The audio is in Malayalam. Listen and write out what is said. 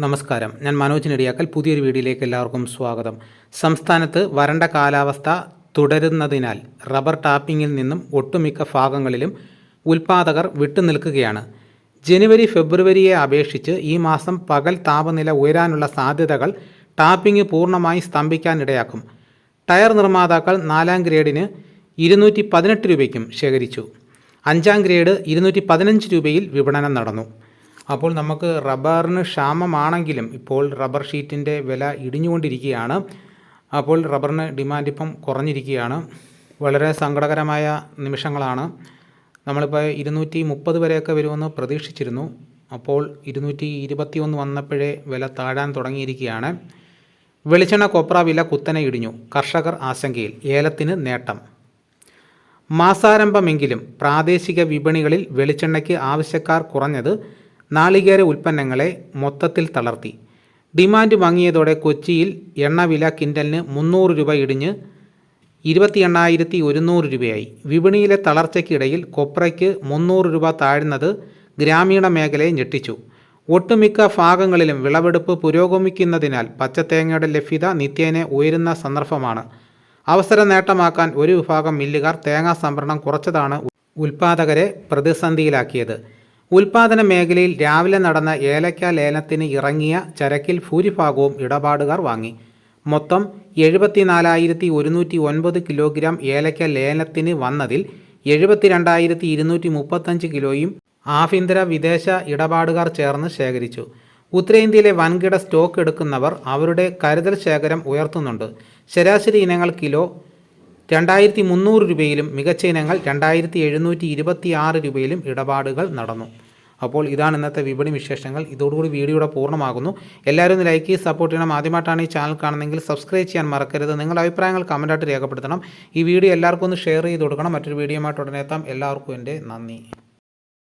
നമസ്കാരം, ഞാൻ മനോജ് നെടിയാക്കൽ. പുതിയൊരു വീഡിയോയിലേക്ക് എല്ലാവർക്കും സ്വാഗതം. സംസ്ഥാനത്ത് വരണ്ട കാലാവസ്ഥ തുടരുന്നതിനാൽ റബ്ബർ ടാപ്പിങ്ങിൽ നിന്നും ഒട്ടുമിക്ക ഭാഗങ്ങളിലും ഉൽപ്പാദകർ വിട്ടുനിൽക്കുകയാണ്. ജനുവരി ഫെബ്രുവരിയെ അപേക്ഷിച്ച് ഈ മാസം പകൽ താപനില ഉയരാനുള്ള സാധ്യതകൾ ടാപ്പിംഗ് പൂർണ്ണമായി സ്തംഭിക്കാനിടയാക്കും. ടയർ നിർമ്മാതാക്കൾ 4ാം ഗ്രേഡിന് 218 രൂപയ്ക്കും ശേഖരിച്ചു. 5ാം ഗ്രേഡ് 215 രൂപയിൽ വിപണനം നടന്നു. അപ്പോൾ നമുക്ക് റബ്ബറിന് ക്ഷാമമാണെങ്കിലും ഇപ്പോൾ റബ്ബർ ഷീറ്റിൻ്റെ വില ഇടിഞ്ഞുകൊണ്ടിരിക്കുകയാണ്. അപ്പോൾ റബ്ബറിന് ഡിമാൻഡ് ഇപ്പം കുറഞ്ഞിരിക്കുകയാണ്. വളരെ സങ്കടകരമായ നിമിഷങ്ങളാണ്. നമ്മളിപ്പോൾ 230 വരെയൊക്കെ വരുമെന്ന് പ്രതീക്ഷിച്ചിരുന്നു. അപ്പോൾ 221 വന്നപ്പോഴേ വില താഴാൻ തുടങ്ങിയിരിക്കുകയാണ്. വെളിച്ചെണ്ണ കൊപ്ര വില കുത്തനെ ഇടിഞ്ഞു. കർഷകർ ആശങ്കയിൽ. ഏലത്തിന് നേട്ടം. മാസാരംഭമെങ്കിലും പ്രാദേശിക വിപണികളിൽ വെളിച്ചെണ്ണയ്ക്ക് ആവശ്യക്കാർ കുറഞ്ഞത് നാളികേര ഉൽപ്പന്നങ്ങളെ മൊത്തത്തിൽ തളർത്തി. ഡിമാൻഡ് മങ്ങിയതോടെ കൊച്ചിയിൽ എണ്ണവില കിൻഡലിന് 300 രൂപ ഇടിഞ്ഞ് 28,100 രൂപയായി. വിപണിയിലെ തളർച്ചയ്ക്കിടയിൽ കൊപ്രയ്ക്ക് 300 രൂപ താഴ്ന്നത് ഗ്രാമീണ മേഖലയെ ഞെട്ടിച്ചു. ഒട്ടുമിക്ക ഭാഗങ്ങളിലും വിളവെടുപ്പ് പുരോഗമിക്കുന്നതിനാൽ പച്ചത്തേങ്ങയുടെ ലഭ്യത നിത്യേന ഉയരുന്ന സന്ദർഭമാണ്. അവസര നേട്ടമാക്കാൻ ഒരു വിഭാഗം മില്ലുകാർ തേങ്ങാ സംഭരണം കുറച്ചതാണ് ഉൽപ്പാദകരെ പ്രതിസന്ധിയിലാക്കിയത്. ഉൽപ്പാദന മേഖലയിൽ രാവിലെ നടന്ന ഏലക്ക ലേലത്തിന് ഇറങ്ങിയ ചരക്കിൽ ഭൂരിഭാഗവും ഇടപാടുകാർ വാങ്ങി. മൊത്തം 74,109 കിലോഗ്രാം ഏലക്ക ലേലത്തിന് വന്നതിൽ 72,235 കിലോയും ആഭ്യന്തര വിദേശ ഇടപാടുകാർ ചേർന്ന് ശേഖരിച്ചു. ഉത്തരേന്ത്യയിലെ വൻകിട സ്റ്റോക്ക് എടുക്കുന്നവർ അവരുടെ കരുതൽ ശേഖരം ഉയർത്തുന്നുണ്ട്. ശരാശരി ഇനങ്ങൾ കിലോ 2,300 രൂപയിലും മികച്ച ഇനങ്ങൾ 2,726 രൂപയിലും ഇടപാടുകൾ നടന്നു. അപ്പോൾ ഇതാണ് ഇന്നത്തെ വിപണി വിശേഷങ്ങൾ. ഇതോടുകൂടി വീഡിയോയുടെ പൂർണ്ണമാകുന്നു. എല്ലാവരും ഒന്ന് ലൈക്ക് ചെയ്ത് സപ്പോർട്ട് ചെയ്യണം. ആദ്യമായിട്ടാണ് ഈ ചാനൽ കാണുന്നതെങ്കിൽ സബ്സ്ക്രൈബ് ചെയ്യാൻ മറക്കരുത്. നിങ്ങളുടെ അഭിപ്രായങ്ങൾ കമൻറ്റായിട്ട് രേഖപ്പെടുത്തണം. ഈ വീഡിയോ എല്ലാവർക്കും ഒന്ന് ഷെയർ ചെയ്ത് കൊടുക്കണം. മറ്റൊരു വീഡിയോയുമായിട്ട് ഉടനെ എത്താം. എല്ലാവർക്കും എൻ്റെ നന്ദി.